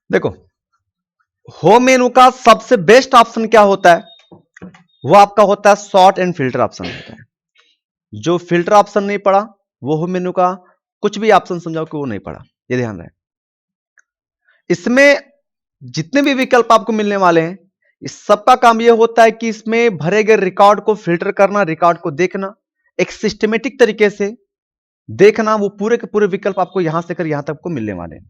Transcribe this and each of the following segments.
देखो, होम मेनू का सबसे बेस्ट ऑप्शन क्या होता है? वो आपका होता है सॉर्ट एंड फिल्टर ऑप्शन होता है। जो फिल्टर ऑप्शन नहीं पड़ा वो होम मेनू का कुछ भी ऑप्शन समझाओ कि वो नहीं पड़ा, ये ध्यान रहे। इसमें जितने भी विकल्प आपको मिलने वाले हैं, इस सबका काम यह होता है कि इसमें भरे गए रिकॉर्ड को फिल्टर करना, रिकॉर्ड को देखना, एक सिस्टमेटिक तरीके से देखना, वो पूरे के पूरे विकल्प आपको यहां से कर यहां तक को मिलने वाले हैं।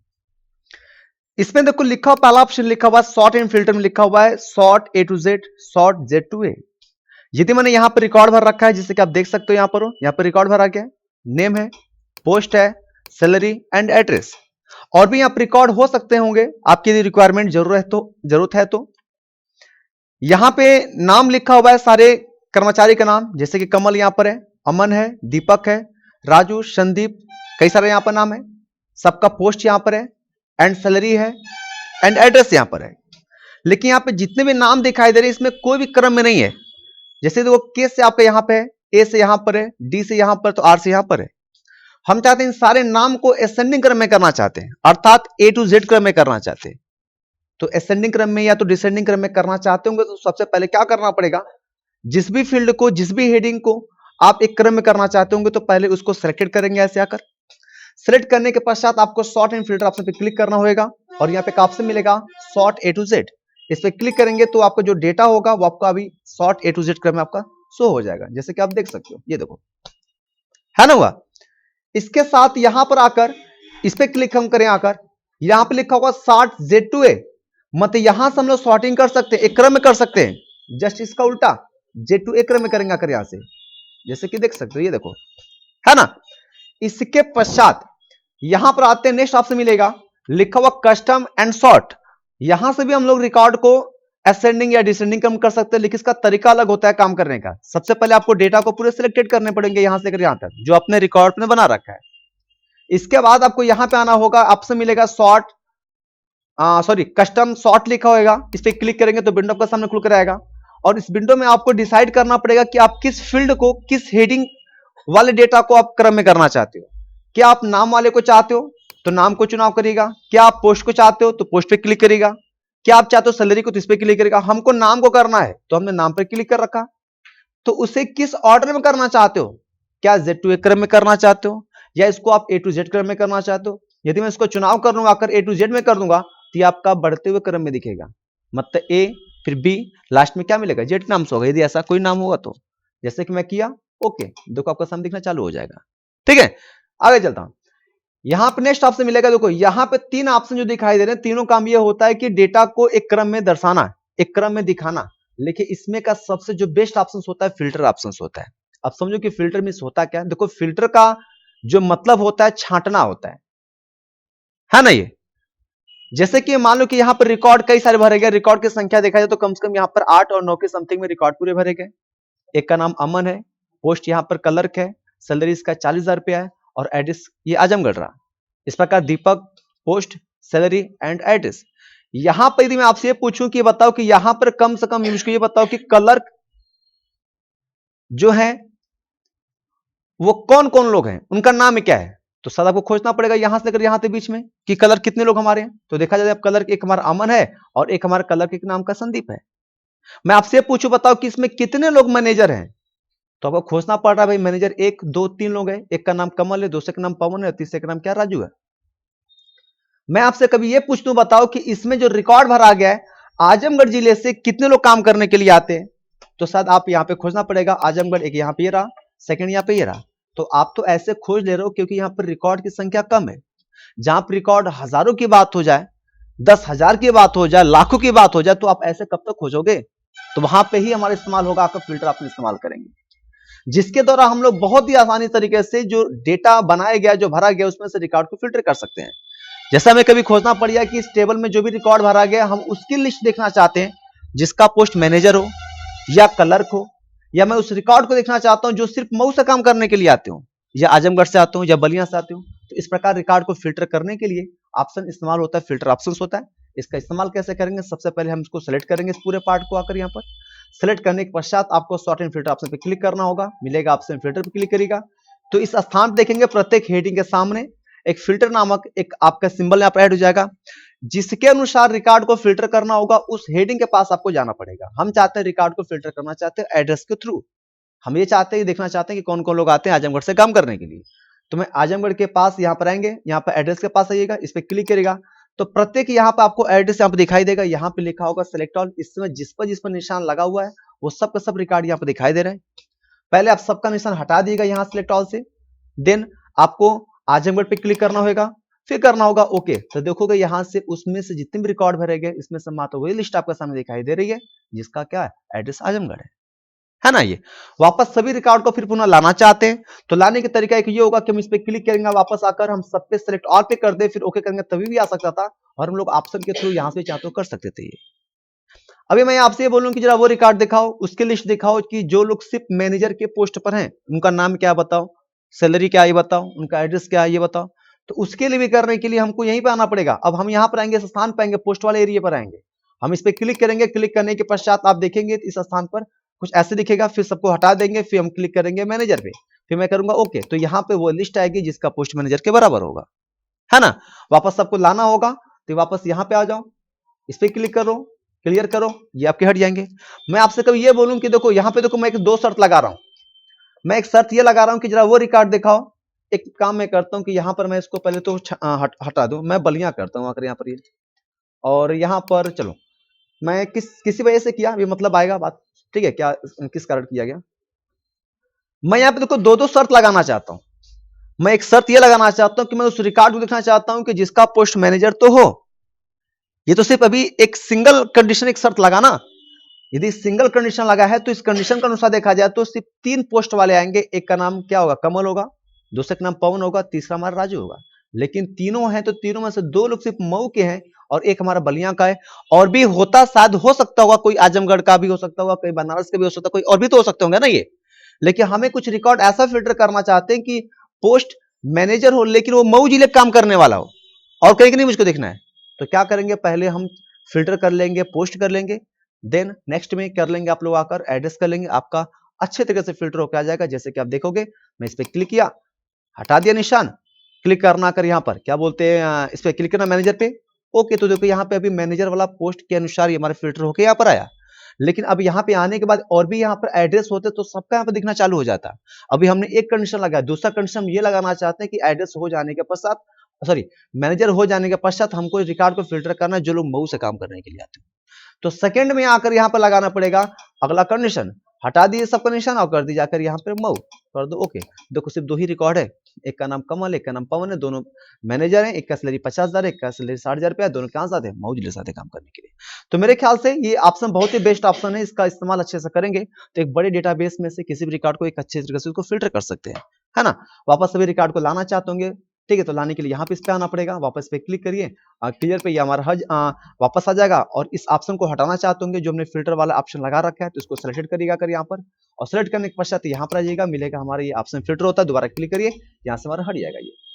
इसमें देखो लिखा हुआ, पहला ऑप्शन लिखा हुआ है सॉर्ट एंड फिल्टर में लिखा हुआ है sort A to Z, sort Z to A. यदि मैंने यहां पर रिकॉर्ड भर रखा है, जिससे कि आप देख सकते हो यहां पर हो, यहां पर रिकॉर्ड भरा गया है, नेम है, पोस्ट है, सैलरी एंड एड्रेस। और भी यहां पर रिकॉर्ड हो सकते होंगे, आपकी यदि रिक्वायरमेंट जरूरत है तो। यहां पे नाम लिखा हुआ है सारे कर्मचारी का नाम, जैसे कि कमल यहां पर है, अमन है, दीपक है, राजू, संदीप, कई सारे यहां पर नाम है, सबका पोस्ट यहां पर है, एंड सैलरी है, एंड एड्रेस यहां पर है। लेकिन यहां पे जितने भी नाम दिखाई दे रहे हैं इसमें कोई भी क्रम में नहीं है। जैसे देखो के से आपका यहां पे है, ए से यहां पर है, डी से यहां पर, तो आर से यहां पर है। हम चाहते हैं इन सारे नाम को असेंडिंग क्रम में करना चाहते हैं, अर्थात ए टू जेड क्रम में करना चाहते हैं। तो असेंडिंग क्रम में या तो डिसेंडिंग क्रम में करना चाहते होंगे तो सबसे पहले क्या करना पड़ेगा, जिस भी फील्ड को, जिस भी हेडिंग को आप एक क्रम में करना चाहते होंगे तो पहले उसको सिलेक्टेड करेंगे ऐसे आकर। सिलेक्ट करने के पश्चात आपको सॉर्ट एंड फिल्टर ऑप्शन पे क्लिक करना होगा और यहाँ पे एक ऑप्शन मिलेगा सॉर्ट ए टू जेड। इस पे क्लिक करेंगे तो आपका जो डेटा होगा वो आपका अभी सॉर्ट ए टू जेड क्रम में आपका शो हो जाएगा, जैसे कि आप देख सकते हो, ये देखो है ना हुआ। इसके साथ यहां पर आकर इस पे क्लिक हम करें, आकर यहां पे लिखा होगा सॉर्ट जेड टू ए, मतलब यहां से हम लोग सॉर्टिंग कर सकते हैं, एक क्रम में कर सकते हैं। जस्ट इसका उल्टा जेड टू ए क्रम में करेंगे आकर यहां से, जैसे कि देख सकते हो, ये देखो है ना। इसके पश्चात यहां पर आते हैं, नेक्स्ट ऑप्शन मिलेगा लिखा हुआ कस्टम एंड सॉर्ट। यहां से भी हम लोग रिकॉर्ड को असेंडिंग या डिसेंडिंग कम कर सकते हैं, लेकिन इसका तरीका अलग होता है काम करने का। सबसे पहले आपको डेटा को पूरे सिलेक्टेड करने पड़ेंगे यहां से यहां तक जो अपने रिकॉर्ड में बना रखा है। इसके बाद आपको यहां पे आना होगा, ऑप्शन मिलेगा सॉर्ट, सॉरी कस्टम सॉर्ट लिखा होगा, इस पर क्लिक करेंगे तो विंडो का सामने खुल कर आएगा। और इस विंडो में आपको डिसाइड करना पड़ेगा कि आप किस फील्ड को, किस हेडिंग वाले डेटा को आप क्रम में करना चाहते हो। क्या आप नाम वाले को चाहते हो तो नाम को चुनाव करेगा, क्या आप पोस्ट को चाहते हो तो पोस्ट पे क्लिक करेगा, क्या आप चाहते हो सैलरी को तो इस पे क्लिक करेगा। हमको नाम को करना है तो हमने नाम पर क्लिक कर रखा। तो उसे किस ऑर्डर में करना चाहते हो, क्या जेड टू ए क्रम में करना चाहते हो या इसको आप ए टू जेड क्रम में करना चाहते हो। यदि मैं इसको चुनाव कर लूंगा, आकर ए टू जेड में कर दूंगा तो ये आपका बढ़ते हुए क्रम में दिखेगा, मतलब ए फिर बी, लास्ट में क्या मिलेगा, जेड नाम से होगा। यदि ऐसा कोई नाम होगा तो जैसे कि मैं किया, ओके, देखो आपका सामने दिखना चालू हो जाएगा। ठीक है, आगे चलता हूं। यहां पर नेक्स्ट ऑप्शन मिलेगा, देखो यहां पे तीन ऑप्शन जो दिखाई दे रहे हैं, तीनों काम यह होता है कि डेटा को एक क्रम में दर्शाना, एक क्रम में दिखाना। लेकिन इसमें का सबसे जो बेस्ट ऑप्शन होता है फिल्टर ऑप्शन होता है। अब समझो कि फिल्टर मींस होता क्या है। देखो फिल्टर का जो मतलब होता है छांटना होता है ना। ये जैसे कि मान लो कि यहां पर रिकॉर्ड कई सारे भरे गए, रिकॉर्ड की संख्या देखा जाए तो कम से कम यहां पर 8 और 9 के समथिंग में रिकॉर्ड पूरे भरे गए। एक का नाम अमन है, पोस्ट यहां पर क्लर्क है, सैलरी इसका 40,000 रुपया है और एड्रेस ये आजमगढ़ रहा। इस प्रकार दीपक, पोस्ट, सैलरी एंड एड्रेस। यहां पर यदि मैं आपसे पूछूं कि बताओ कि यहां पर कम से कम मुझको ये बताओ कि क्लर्क जो है वो कौन कौन लोग हैं, उनका नाम क्या है। तो सर आपको खोजना पड़ेगा यहां से लेकर यहां से बीच में कि कलर कितने लोग हमारे हैं। तो देखा जाए कलर एक हमारा अमन है और एक हमारा कलर के नाम का संदीप है। मैं आपसे पूछूं बताओ कि इसमें कितने लोग मैनेजर हैं। तो आपको खोजना पड़ रहा है भाई मैनेजर 1 2 3 लोग हैं, एक का नाम कमल है, दूसरे का नाम पवन है, तीसरे का नाम क्या राजू है। मैं आपसे कभी यह पूछ दूं बताओ कि इसमें जो रिकॉर्ड भरा गया है आजमगढ़ जिले से कितने लोग काम करने के लिए आते हैं। तो शायद आप यहां पे खोजना पड़ेगा आजमगढ़, एक यहां पे ये रहा, सेकंड यहां पे ये रहा। तो आप तो ऐसे खोज ले रहे हो क्योंकि यहां पर रिकॉर्ड की संख्या कम है। जहां पर रिकॉर्ड हजारों की बात हो जाए, 10,000 की बात हो जाए, लाखों की बात हो जाए, तो आप ऐसे कब तक खोजोगे। तो वहां पे ही हमारा इस्तेमाल होगा, आपका फिल्टर आप इस्तेमाल करेंगे, जिसके द्वारा हम लोग बहुत ही आसानी तरीके से जो डेटा बनाया गया, जो भरा गया, उसमें से रिकॉर्ड को फिल्टर कर सकते हैं। जैसा हमें कभी खोजना पड़ गया कि इस टेबल में जो भी रिकॉर्ड भरा गया हम उसकी लिस्ट देखना चाहते हैं, जिसका पोस्ट मैनेजर हो या क्लर्क हो, या मैं उस रिकॉर्ड को देखना चाहता हूं जो सिर्फ मऊ से काम करने के लिए आते हो, या आजमगढ़ से आते हो, या बलिया से आते हो। तो इस प्रकार रिकॉर्ड को फिल्टर करने के लिए ऑप्शन इस्तेमाल होता है, फिल्टर ऑप्शन होता है। इसका इस्तेमाल कैसे करेंगे, सबसे पहले हम इसको सेलेक्ट करेंगे, इस पूरे पार्ट को आकर यहाँ पर सेलेक्ट करने के पश्चात आपको सॉर्ट एंड फिल्टर ऑप्शन पे क्लिक करना होगा, मिलेगा ऑप्शन फिल्टर पे क्लिक करेगा तो इस स्थान पर देखेंगे प्रत्येक हेडिंग के सामने एक फिल्टर नामक एक आपका सिंबल यहाँ पर ऐड हो जाएगा। जिसके अनुसार रिकॉर्ड को फिल्टर करना होगा उस हेडिंग के पास आपको जाना पड़ेगा। हम चाहते हैं रिकॉर्ड को फिल्टर करना चाहते हैं एड्रेस के थ्रू। हम ये चाहते हैं, देखना चाहते हैं कि कौन कौन लोग आते हैं आजमगढ़ से काम करने के लिए। तो मैं आजमगढ़ के पास यहाँ पर आएंगे, यहाँ पर एड्रेस के पास आइएगा, इस पर क्लिक करेगा तो प्रत्येक यहाँ पर आपको एड्रेस यहाँ पर दिखाई देगा। यहाँ पे लिखा होगा सेलेक्ट ऑल, इसमें जिस पर निशान लगा हुआ है वो सब का सब रिकॉर्ड यहाँ पर दिखाई दे रहे हैं। पहले आप सबका निशान हटा दिएगा यहाँ सेलेक्ट ऑल से, देन आपको आजमगढ़ पे क्लिक करना होगा, फिर करना होगा ओके। तो देखोगे यहाँ से उसमें से जितने भी रिकॉर्ड भरे गए इसमें से मात्र वही लिस्ट आपके सामने दिखाई दे रही है जिसका क्या है एड्रेस आजमगढ़ है ना। ये वापस सभी रिकॉर्ड को फिर पुनः लाना चाहते हैं तो लाने का तरीका एक ये होगा कि हम इस पे क्लिक करेंगे, वापस आकर हम सब पे सेलेक्ट ऑल पे कर दे, फिर ओके करेंगे तभी भी आ सकता था और हम लोग ऑप्शन के थ्रू यहाँ से चाहते हो कर सकते थे। ये अभी मैं आपसे ये बोलूं कि जरा वो रिकॉर्ड दिखाओ, उसकी लिस्ट दिखाओ कि जो लोग सिर्फ मैनेजर के पोस्ट पर हैं उनका नाम क्या बताओ, सैलरी क्या ये बताओ, उनका एड्रेस क्या है ये बताओ। तो उसके लिए भी करने के लिए हमको यहीं पे आना पड़ेगा। अब हम यहाँ पर आएंगे, स्थान पर आएंगे, पोस्ट वाले एरिया पर आएंगे, हम इस पे क्लिक करेंगे। क्लिक करने के पश्चात आप देखेंगे इस स्थान पर कुछ ऐसे दिखेगा, फिर सबको हटा देंगे, फिर हम क्लिक करेंगे मैनेजर पे, फिर मैं करूंगा ओके। तो यहाँ पे वो लिस्ट आएगी जिसका पोस्ट मैनेजर के बराबर होगा, है ना। वापस सबको लाना होगा तो वापस यहाँ पे आ जाओ, इस पे क्लिक करो, क्लियर करो, ये आपके हट जाएंगे। मैं आपसे कभी ये बोलूं कि देखो यहाँ पे देखो मैं एक दो शर्त लगा रहा हूं। मैं एक शर्त ये लगा रहा हूं कि जरा वो रिकॉर्ड दिखाओ। एक काम मैं करता हूं कि यहाँ पर मैं इसको पहले तो हटा दूं, मैं बलियां करता हूं आकर यहाँ पर ये, और यहाँ पर चलो मैं किसी वजह से किया, ये मतलब आएगा बात, ठीक है, क्या किस कारण किया गया। मैं यहाँ पे देखो दो दो शर्त लगाना चाहता हूं। मैं एक शर्त ये लगाना चाहता हूं कि मैं उस रिकॉर्ड को देखना चाहता हूं कि जिसका पोस्ट मैनेजर तो हो। ये तो सिर्फ अभी एक सिंगल कंडीशन, एक शर्त लगा ना। यदि सिंगल कंडीशन लगा है तो इस कंडीशन के अनुसार देखा जाए तो सिर्फ 3 पोस्ट वाले आएंगे। एक का नाम क्या होगा, कमल होगा, दूसरे का नाम पवन होगा, तीसरा हमारा राजू होगा। लेकिन तीनों हैं तो तीनों में से 2 लोग सिर्फ मऊ के हैं और एक हमारा बलिया का है। और भी होता शायद हो सकता होगा, कोई आजमगढ़ का भी हो सकता होगा, कोई बनारस का भी हो सकता है, कोई और भी तो हो सकते होंगे ना ये। लेकिन हमें कुछ रिकॉर्ड ऐसा फिल्टर करना चाहते हैं कि पोस्ट मैनेजर हो लेकिन वो मऊ जिले काम करने वाला हो और कहीं नहीं मुझको देखना है। तो क्या करेंगे, पहले हम फिल्टर कर लेंगे, पोस्ट कर लेंगे, देन नेक्स्ट में कर लेंगे आप लोग आकर एड्रेस कर लेंगे, आपका अच्छे तरीके से फिल्टर होकर आ जाएगा। जैसे कि आप देखोगे मैं इस पर क्लिक किया, हटा दिया निशान, क्लिक करना कर यहाँ पर क्या बोलते हैं, इस पर क्लिक करना मैनेजर पे, ओके। तो देखो यहाँ पे अभी मैनेजर वाला पोस्ट के अनुसार हमारा फिल्टर होकर यहाँ पर आया। लेकिन अब यहाँ पे आने के बाद और भी यहाँ पर एड्रेस होते तो सबका यहाँ पर दिखना चालू हो जाता। अभी हमने एक कंडीशन लगाया, दूसरा कंडीशन हम ये लगाना चाहते हैं कि एड्रेस हो जाने के पश्चात, सॉरी मैनेजर हो जाने के पश्चात हमको रिकॉर्ड को फिल्टर करना है जो लोग मऊ से काम करने के लिए आते हैं। तो सेकंड में आकर यहाँ पर लगाना पड़ेगा अगला कंडीशन, हटा दिए सब कंडीशन और कर दी जाकर यहाँ पर मऊ कर दो ओके। देखो सिर्फ 2 ही रिकॉर्ड है, एक का नाम कमल, एक का नाम पवन है, दोनों मैनेजर हैं, एक का सैलरी 50,000, एक का सैलरी 60,000 रुपया, दोनों कहाँ साथ है, मऊ जिले साथ है काम करने के लिए। तो मेरे ख्याल से ये ऑप्शन बहुत ही बेस्ट ऑप्शन है, इसका इस्तेमाल अच्छे से करेंगे तो एक बड़े डेटाबेस में से किसी भी रिकॉर्ड को एक अच्छे तरीके से उसको फिल्टर कर सकते हैं, है ना। वापस सभी रिकॉर्ड को लाना चाहते होंगे, ठीक है, तो लाने के लिए यहाँ पे इस पे आना पड़ेगा, वापस पे क्लिक करिए, क्लियर पे ये हमारा वापस आ जाएगा। और इस ऑप्शन को हटाना चाहते होंगे जो हमने फिल्टर वाला ऑप्शन लगा रखा है तो इसको सेलेक्ट करिएगा कर यहाँ पर, और सेलेक्ट करने के पश्चात यहाँ पर आ जाइएगा, मिलेगा हमारा ये ऑप्शन फिल्टर होता है, दोबारा क्लिक करिए, यहाँ से हमारा हट जाएगा ये।